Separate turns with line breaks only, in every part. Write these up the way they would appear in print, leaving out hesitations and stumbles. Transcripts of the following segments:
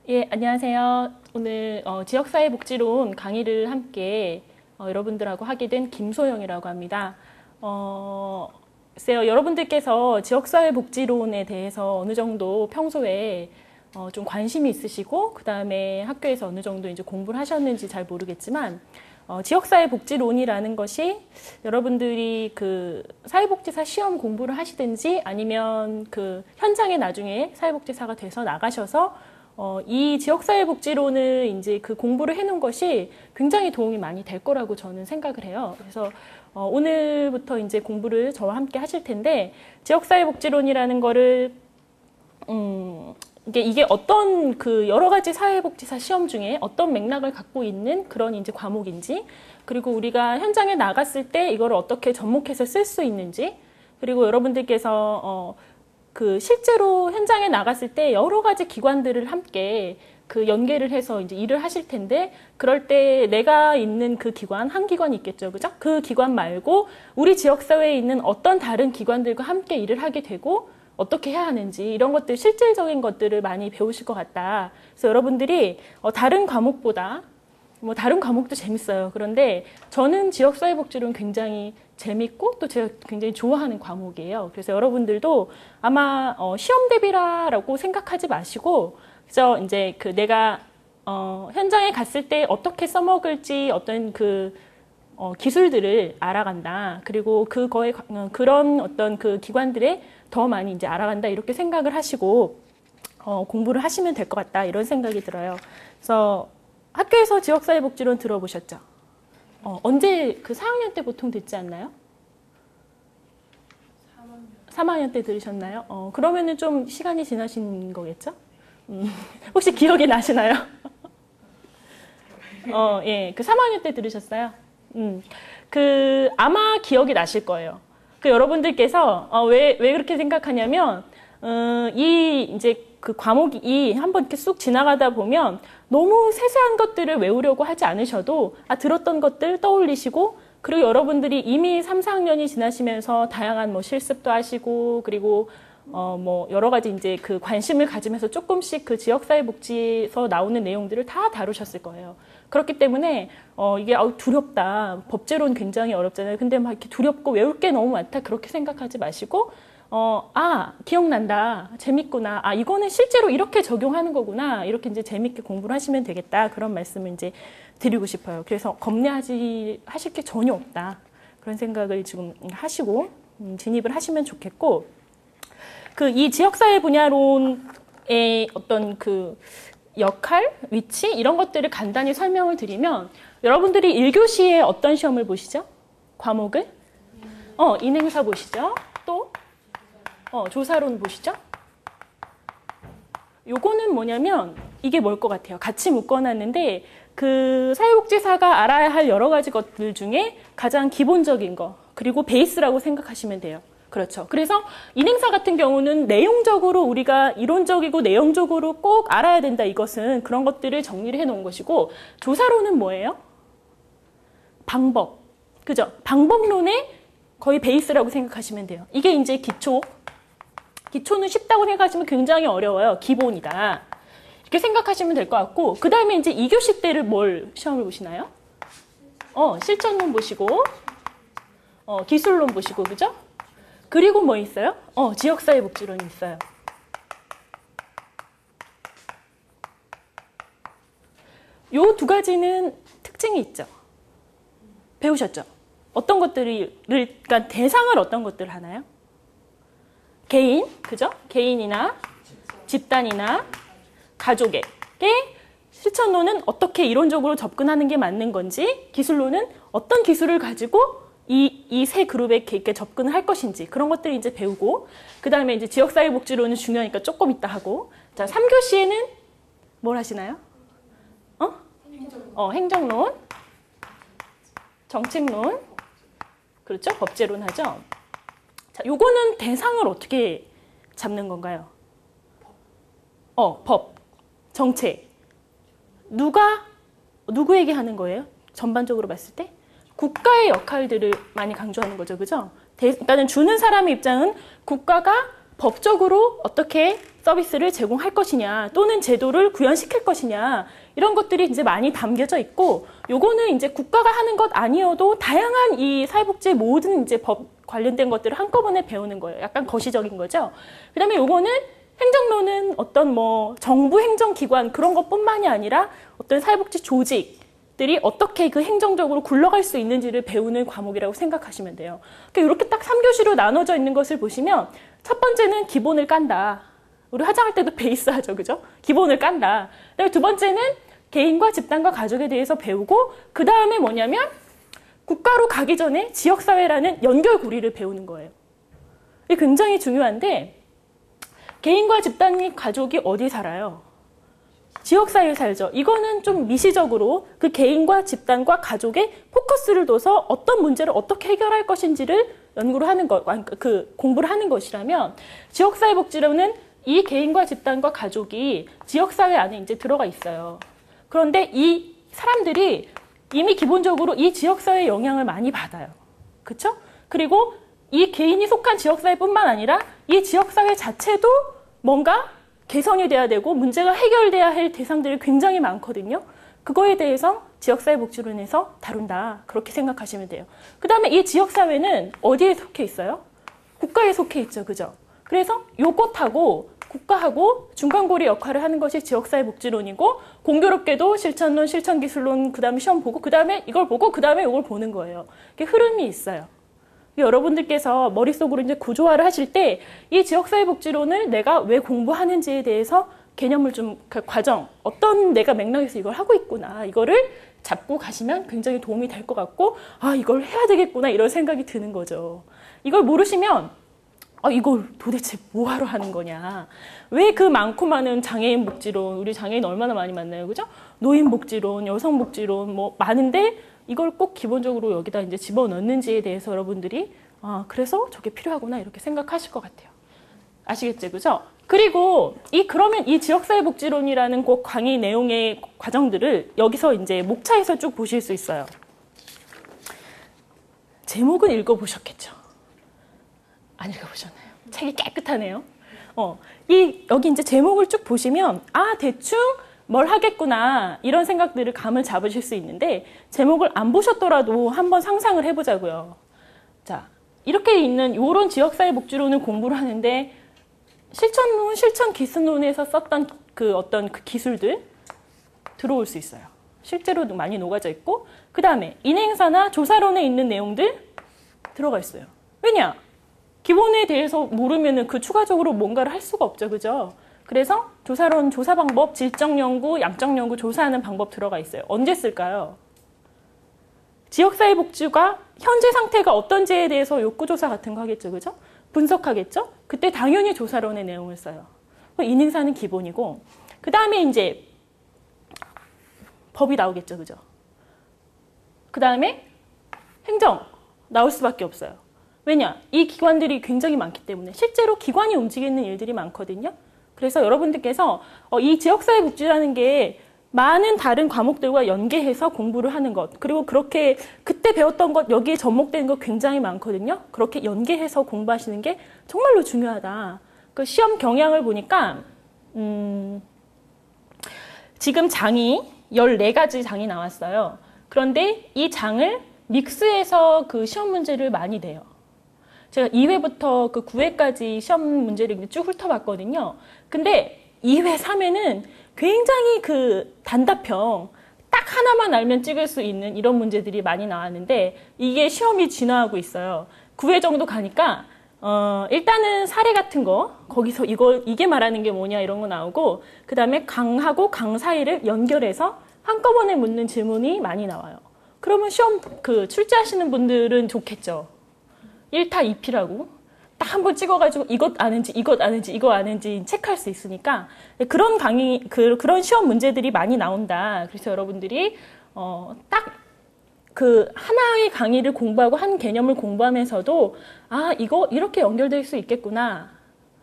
예, 안녕하세요. 오늘 지역사회복지론 강의를 함께 여러분들하고 하게 된 김소영이라고 합니다. 글쎄요, 여러분들께서 지역사회복지론에 대해서 어느 정도 평소에 좀 관심이 있으시고, 그 다음에 학교에서 어느 정도 이제 공부를 하셨는지 잘 모르겠지만, 지역사회복지론이라는 것이 여러분들이 그 사회복지사 시험 공부를 하시든지 아니면 그 현장에 나중에 사회복지사가 돼서 나가셔서 이 지역사회복지론을 이제 그 공부를 해놓은 것이 굉장히 도움이 많이 될 거라고 저는 생각을 해요. 그래서 오늘부터 이제 공부를 저와 함께 하실 텐데, 지역사회복지론이라는 거를 이게 어떤 그 여러 가지 사회복지사 시험 중에 어떤 맥락을 갖고 있는 그런 이제 과목인지, 그리고 우리가 현장에 나갔을 때 이걸 어떻게 접목해서 쓸 수 있는지, 그리고 여러분들께서 그 실제로 현장에 나갔을 때 여러 가지 기관들을 함께 그 연계를 해서 이제 일을 하실 텐데, 그럴 때 내가 있는 그 기관, 한 기관이 있겠죠. 그죠? 그 기관 말고 우리 지역사회에 있는 어떤 다른 기관들과 함께 일을 하게 되고, 어떻게 해야 하는지 이런 것들, 실질적인 것들을 많이 배우실 것 같다. 그래서 여러분들이 다른 과목보다, 뭐 다른 과목도 재밌어요. 그런데 저는 지역사회복지론 굉장히 재밌고 또 제가 굉장히 좋아하는 과목이에요. 그래서 여러분들도 아마 시험 대비라고 생각하지 마시고, 그래서 이제 그 내가 현장에 갔을 때 어떻게 써먹을지 어떤 그 기술들을 알아간다. 그리고 그거에 그런 어떤 그 기관들에 더 많이 이제 알아간다. 이렇게 생각을 하시고 공부를 하시면 될 것 같다. 이런 생각이 들어요. 그래서 학교에서 지역사회복지론 들어보셨죠? 언제 그 4학년 때 보통 듣지 않나요? 3학년 때 들으셨나요? 그러면은 좀 시간이 지나신 거겠죠? 혹시 기억이 나시나요? 예, 그 3학년 때 들으셨어요? 그 아마 기억이 나실 거예요. 그 여러분들께서 왜 그렇게 생각하냐면 이 이제 그 과목이 한번 이렇게 쑥 지나가다 보면 너무 세세한 것들을 외우려고 하지 않으셔도 들었던 것들 떠올리시고, 그리고 여러분들이 이미 3, 4학년이 지나시면서 다양한 뭐 실습도 하시고, 그리고 뭐 여러 가지 이제 그 관심을 가지면서 조금씩 그 지역사회복지에서 나오는 내용들을 다 다루셨을 거예요. 그렇기 때문에 이게 두렵다. 법제론 굉장히 어렵잖아요. 근데 막 이렇게 두렵고 외울 게 너무 많다. 그렇게 생각하지 마시고, 기억난다. 재밌구나. 이거는 실제로 이렇게 적용하는 거구나. 이렇게 이제 재밌게 공부를 하시면 되겠다. 그런 말씀을 이제 드리고 싶어요. 그래서 하실 게 전혀 없다. 그런 생각을 지금 하시고 진입을 하시면 좋겠고, 이 지역사회 분야론의 어떤 그 역할, 위치 이런 것들을 간단히 설명을 드리면, 여러분들이 1교시에 어떤 시험을 보시죠? 과목을? 인행사 보시죠. 또 조사론 보시죠. 요거는 뭐냐면 이게 뭘 것 같아요? 같이 묶어놨는데 그 사회복지사가 알아야 할 여러 가지 것들 중에 가장 기본적인 거, 그리고 베이스라고 생각하시면 돼요. 그렇죠. 그래서 인행사 같은 경우는 내용적으로 우리가 이론적이고 내용적으로 꼭 알아야 된다. 이것은 그런 것들을 정리를 해놓은 것이고, 조사론은 뭐예요? 방법. 그죠? 방법론의 거의 베이스라고 생각하시면 돼요. 이게 이제 기초는 쉽다고 생각하시면 굉장히 어려워요. 기본이다. 이렇게 생각하시면 될 것 같고, 그 다음에 이제 2교시 때를 시험을 보시나요? 실전론 보시고, 기술론 보시고, 그죠? 그리고 뭐 있어요? 지역사회복지론이 있어요. 요 두 가지는 특징이 있죠. 배우셨죠? 어떤 그러니까 대상을 어떤 것들을 하나요? 개인, 그죠? 개인이나 집단이나 가족에게, 실천론은 어떻게 이론적으로 접근하는 게 맞는 건지, 기술론은 어떤 기술을 가지고 이 세 그룹에 이렇게 접근을 할 것인지, 그런 것들을 이제 배우고, 그 다음에 이제 지역사회복지론은 중요하니까 조금 이따 하고, 자, 3교시에는 뭘 하시나요? 행정론, 정책론, 그렇죠? 법제론 하죠? 자, 요거는 대상을 어떻게 잡는 건가요? 법, 정책. 누구에게 하는 거예요? 전반적으로 봤을 때? 국가의 역할들을 많이 강조하는 거죠. 그죠? 그러니까 주는 사람의 입장은 국가가 법적으로 어떻게 서비스를 제공할 것이냐 또는 제도를 구현시킬 것이냐 이런 것들이 이제 많이 담겨져 있고 요거는 이제 국가가 하는 것 아니어도 다양한 이 사회복지 모든 이제 법 관련된 것들을 한꺼번에 배우는 거예요. 약간 거시적인 거죠. 그다음에 요거는 행정론은 어떤 뭐 정부 행정기관 그런 것뿐만이 아니라 어떤 사회복지 조직들이 어떻게 그 행정적으로 굴러갈 수 있는지를 배우는 과목이라고 생각하시면 돼요. 그러니까 이렇게 딱 3교시로 나눠져 있는 것을 보시면 첫 번째는 기본을 깐다. 우리 화장할 때도 베이스 하죠, 그죠? 기본을 깐다. 그다음에 두 번째는 개인과 집단과 가족에 대해서 배우고 그 다음에 뭐냐면 국가로 가기 전에 지역사회라는 연결고리를 배우는 거예요. 이게 굉장히 중요한데 개인과 집단이 가족이 어디 살아요? 지역사회에 살죠. 이거는 좀 미시적으로 그 개인과 집단과 가족의 포커스를 둬서 어떤 문제를 어떻게 해결할 것인지를 연구를 하는 것, 그 공부를 하는 것이라면 지역사회복지로는 이 개인과 집단과 가족이 지역사회 안에 이제 들어가 있어요. 그런데 이 사람들이 이미 기본적으로 이 지역사회의 영향을 많이 받아요. 그렇죠? 그리고 이 개인이 속한 지역사회뿐만 아니라 이 지역사회 자체도 뭔가 개선이 돼야 되고 문제가 해결돼야 할 대상들이 굉장히 많거든요. 그거에 대해서 지역사회복지론에서 다룬다. 그렇게 생각하시면 돼요. 그 다음에 이 지역사회는 어디에 속해 있어요? 국가에 속해 있죠. 그죠? 그래서 요것하고 국가하고 중간고리 역할을 하는 것이 지역사회복지론이고 공교롭게도 실천론, 실천기술론, 그 다음에 시험 보고 그 다음에 이걸 보고 그 다음에 이걸 보는 거예요. 이게 흐름이 있어요. 여러분들께서 머릿속으로 이제 구조화를 하실 때 이 지역사회복지론을 내가 왜 공부하는지에 대해서 개념을 좀, 그 과정, 어떤 내가 맥락에서 이걸 하고 있구나. 이거를 잡고 가시면 굉장히 도움이 될 것 같고, 아, 이걸 해야 되겠구나. 이런 생각이 드는 거죠. 이걸 모르시면, 아, 이걸 도대체 뭐하러 하는 거냐. 왜 그 많고 많은 장애인 복지론, 우리 장애인 얼마나 많이 만나요. 그죠? 노인 복지론, 여성 복지론, 뭐, 많은데, 이걸 꼭 기본적으로 여기다 이제 집어넣는지에 대해서 여러분들이 아, 그래서 저게 필요하구나 이렇게 생각하실 것 같아요. 아시겠죠? 그죠? 그리고 그러면 이 지역사회복지론이라는 그 강의 내용의 과정들을 여기서 이제 목차에서 쭉 보실 수 있어요. 제목은 읽어보셨겠죠? 안 읽어보셨나요? 책이 깨끗하네요. 여기 이제 제목을 쭉 보시면 아, 대충 뭘 하겠구나 이런 생각들을 감을 잡으실 수 있는데 제목을 안 보셨더라도 한번 상상을 해보자고요. 자, 이렇게 있는 이런 지역사회복지론을 공부를 하는데 실천론, 실천기술론에서 썼던 그 어떤 그 기술들 들어올 수 있어요. 실제로도 많이 녹아져 있고 그 다음에 인행사나 조사론에 있는 내용들 들어가 있어요. 왜냐? 기본에 대해서 모르면 그 추가적으로 뭔가를 할 수가 없죠. 그죠? 그래서 조사론, 조사 방법, 질적 연구, 양적 연구 조사하는 방법 들어가 있어요. 언제 쓸까요? 지역사회복지가 현재 상태가 어떤지에 대해서 욕구조사 같은 거 하겠죠. 그죠? 분석하겠죠? 그때 당연히 조사론의 내용을 써요. 인행사는 기본이고 그 다음에 이제 법이 나오겠죠. 그죠? 그 다음에 행정 나올 수밖에 없어요. 왜냐? 이 기관들이 굉장히 많기 때문에 실제로 기관이 움직이는 일들이 많거든요. 그래서 여러분들께서 이 지역사회복지라는 게 많은 다른 과목들과 연계해서 공부를 하는 것 그리고 그렇게 그때 배웠던 것 여기에 접목되는 것 굉장히 많거든요. 그렇게 연계해서 공부하시는 게 정말로 중요하다. 그 시험 경향을 보니까 지금 장이 14가지 장이 나왔어요. 그런데 이 장을 믹스해서 그 시험 문제를 많이 내요. 제가 2회부터 그 9회까지 시험 문제를 쭉 훑어봤거든요. 근데 2회, 3회는 굉장히 그 단답형, 딱 하나만 알면 찍을 수 있는 이런 문제들이 많이 나왔는데 이게 시험이 진화하고 있어요. 9회 정도 가니까 일단은 사례 같은 거 거기서 이게 말하는 게 뭐냐 이런 거 나오고 그 다음에 강하고 강 사이를 연결해서 한꺼번에 묻는 질문이 많이 나와요. 그러면 시험 출제하시는 분들은 좋겠죠. 1타 2피라고 딱 한 번 찍어가지고 이것 아는지 이것 아는지 이거 아는지 체크할 수 있으니까 그런 강의 그런 시험 문제들이 많이 나온다. 그래서 여러분들이 딱 그 하나의 강의를 공부하고 한 개념을 공부하면서도 아 이거 이렇게 연결될 수 있겠구나.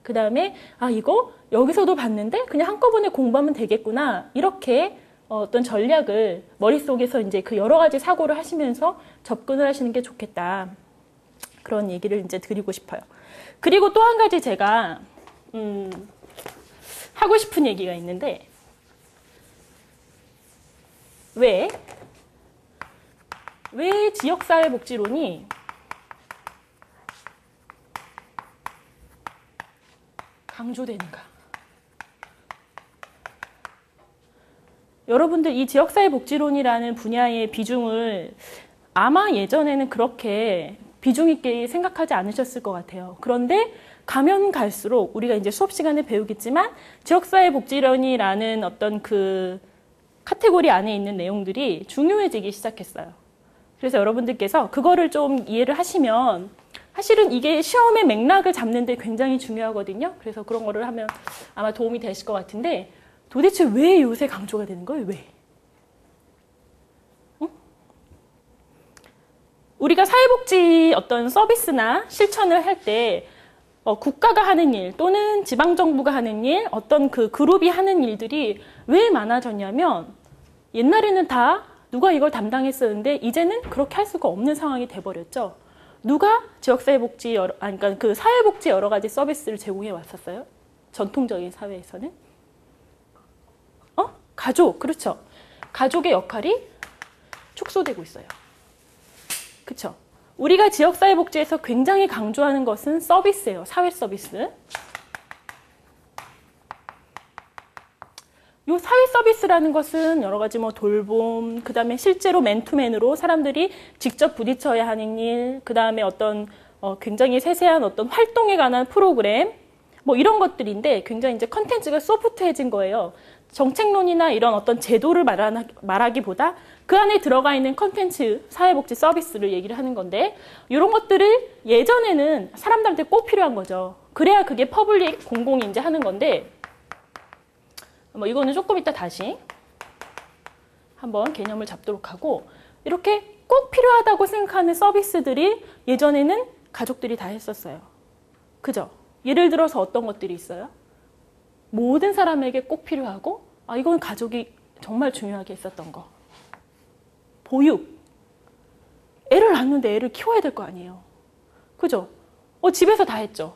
그 다음에 아 이거 여기서도 봤는데 그냥 한꺼번에 공부하면 되겠구나. 이렇게 어떤 전략을 머릿속에서 이제 그 여러 가지 사고를 하시면서 접근을 하시는 게 좋겠다. 그런 얘기를 이제 드리고 싶어요. 그리고 또 한 가지 제가 하고 싶은 얘기가 있는데, 왜 지역사회복지론이 강조되는가? 여러분들 이 지역사회복지론이라는 분야의 비중을 아마 예전에는 그렇게 비중 있게 생각하지 않으셨을 것 같아요. 그런데 가면 갈수록 우리가 이제 수업 시간에 배우겠지만 지역사회복지론이라는 어떤 그 카테고리 안에 있는 내용들이 중요해지기 시작했어요. 그래서 여러분들께서 그거를 좀 이해를 하시면 사실은 이게 시험의 맥락을 잡는 데 굉장히 중요하거든요. 그래서 그런 거를 하면 아마 도움이 되실 것 같은데, 도대체 왜 요새 강조가 되는 거예요? 왜? 응? 우리가 사회복지 어떤 서비스나 실천을 할 때 국가가 하는 일 또는 지방정부가 하는 일, 어떤 그 그룹이 하는 일들이 왜 많아졌냐면, 옛날에는 다 누가 이걸 담당했었는데 이제는 그렇게 할 수가 없는 상황이 돼버렸죠. 누가 지역사회복지, 그러니까 그 사회복지 여러 가지 서비스를 제공해 왔었어요? 전통적인 사회에서는? 가족, 그렇죠. 가족의 역할이 축소되고 있어요. 그렇죠. 우리가 지역사회복지에서 굉장히 강조하는 것은 서비스예요. 사회 서비스. 이 사회 서비스라는 것은 여러 가지 뭐 돌봄, 그 다음에 실제로 맨투맨으로 사람들이 직접 부딪혀야 하는 일, 그 다음에 어떤 굉장히 세세한 어떤 활동에 관한 프로그램, 뭐 이런 것들인데 굉장히 이제 컨텐츠가 소프트해진 거예요. 정책론이나 이런 어떤 제도를 말하기보다 그 안에 들어가 있는 컨텐츠, 사회복지 서비스를 얘기를 하는 건데, 이런 것들을 예전에는 사람들한테 꼭 필요한 거죠. 그래야 그게 퍼블릭 공공이 이제 하는 건데, 뭐 이거는 조금 이따 다시 한번 개념을 잡도록 하고, 이렇게 꼭 필요하다고 생각하는 서비스들이 예전에는 가족들이 다 했었어요. 그죠? 예를 들어서 어떤 것들이 있어요? 모든 사람에게 꼭 필요하고, 이건 가족이 정말 중요하게 했었던 거. 보육. 애를 낳는데 애를 키워야 될 거 아니에요. 그죠? 집에서 다 했죠.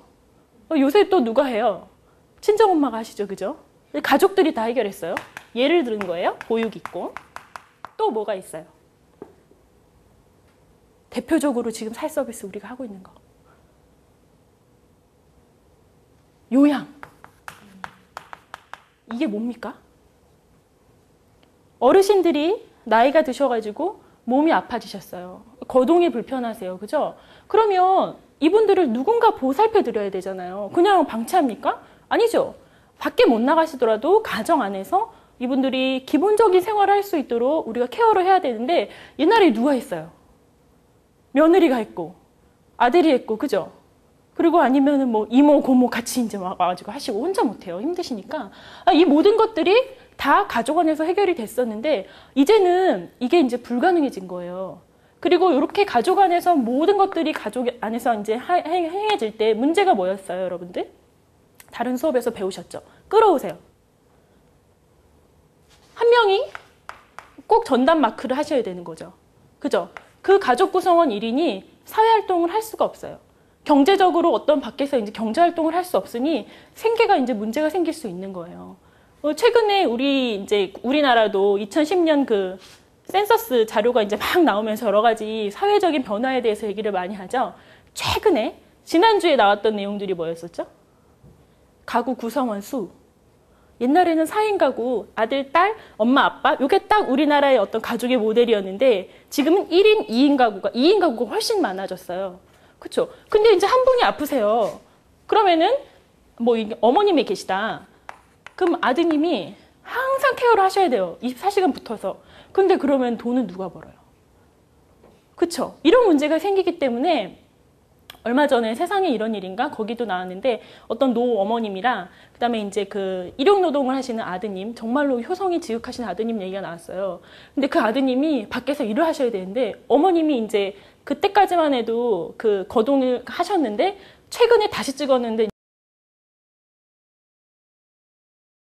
요새 또 누가 해요? 친정엄마가 하시죠. 그죠? 가족들이 다 해결했어요. 예를 들은 거예요. 보육 있고. 또 뭐가 있어요? 대표적으로 지금 사회 서비스 우리가 하고 있는 거. 요양. 이게 뭡니까? 어르신들이 나이가 드셔가지고 몸이 아파지셨어요. 거동이 불편하세요. 그죠? 그러면 이분들을 누군가 보살펴 드려야 되잖아요. 그냥 방치합니까? 아니죠. 밖에 못 나가시더라도 가정 안에서 이분들이 기본적인 생활을 할 수 있도록 우리가 케어를 해야 되는데, 옛날에 누가 했어요? 며느리가 했고 아들이 했고, 그죠? 그리고 아니면은 뭐 이모 고모 같이 이제 와가지고 하시고, 혼자 못해요. 힘드시니까. 이 모든 것들이 다 가족 안에서 해결이 됐었는데 이제는 이게 이제 불가능해진 거예요. 그리고 이렇게 가족 안에서 모든 것들이 가족 안에서 이제 행해질 때 문제가 뭐였어요, 여러분들? 다른 수업에서 배우셨죠? 끌어오세요. 한 명이 꼭 전담 마크를 하셔야 되는 거죠. 그죠? 그 가족 구성원 1인이 사회활동을 할 수가 없어요. 경제적으로 어떤 밖에서 이제 경제활동을 할 수 없으니 생계가 이제 문제가 생길 수 있는 거예요. 최근에 우리나라도 2010년 그 센서스 자료가 이제 막 나오면서 여러 가지 사회적인 변화에 대해서 얘기를 많이 하죠. 최근에 지난주에 나왔던 내용들이 뭐였었죠? 가구 구성원 수. 옛날에는 4인 가구, 아들, 딸, 엄마, 아빠, 이게 딱 우리나라의 어떤 가족의 모델이었는데 지금은 1인, 2인 가구가 훨씬 많아졌어요. 그렇죠? 근데 이제 한 분이 아프세요. 그러면은 뭐 어머님이 계시다. 그럼 아드님이 항상 케어를 하셔야 돼요. 24시간 붙어서. 근데 그러면 돈은 누가 벌어요? 그렇죠? 이런 문제가 생기기 때문에 얼마 전에 세상에 이런 일인가? 거기도 나왔는데 어떤 노 어머님이랑 그다음에 이제 그 일용 노동을 하시는 아드님, 정말로 효성이 지극하신 아드님 얘기가 나왔어요. 근데 그 아드님이 밖에서 일을 하셔야 되는데 어머님이 이제 그때까지만 해도 그 거동을 하셨는데 최근에 다시 찍었는데